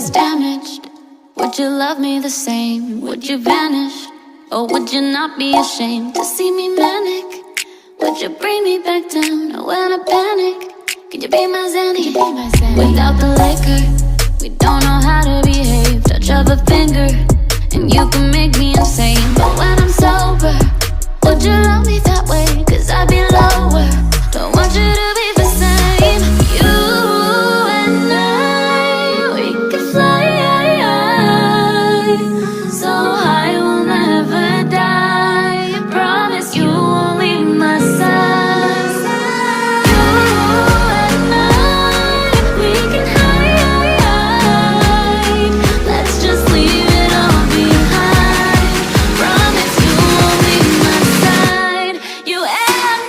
was damaged, would you love me the same? Would you vanish? Or would you not be ashamed to see me manic? Would you bring me back down when I panic? Could you be my Zanny? Without the liquor, we don't know how to behave. Touch of a finger, and you can make me insane. But when I'm sober, would you love me that way? Cause I'd be lower. Don't want you to be the same. You and I, we could fly so high we'll never die. I promise you won't leave my side. You and I, we can hide. Let's just leave it all behind. Promise you won't leave my side. You and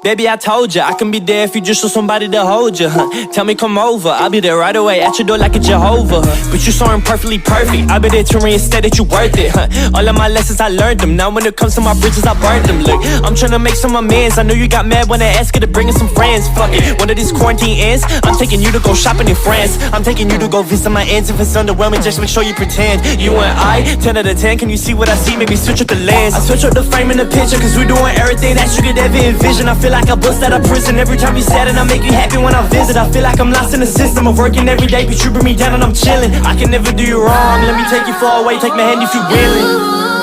Baby, I told ya, I can be there if you just want somebody to hold ya, Tell me come over, I'll be there right away at your door like a Jehovah, But you so imperfectly perfect, I'll be there to reinstate that you worth it, All of my lessons, I learned them. Now when it comes to my bridges, I burned them. Look, I'm tryna make some amends. I know you got mad when I asked you to bring in some friends. Fuck it, one of these quarantine ends, I'm taking you to go shopping in France. I'm taking you to go visit my aunts. If it's underwhelming, just make sure you pretend. You and I, 10 out of 10, can you see what I see? Maybe switch up the lens. I switch up the frame in the picture, cause we're doing everything that you could ever envision. I feel like I bust out of prison every time you sad, and I make you happy when I visit. I feel like I'm lost in the system of working every day, but you bring me down and I'm chilling. I can never do you wrong, let me take you far away, take my hand if you willing.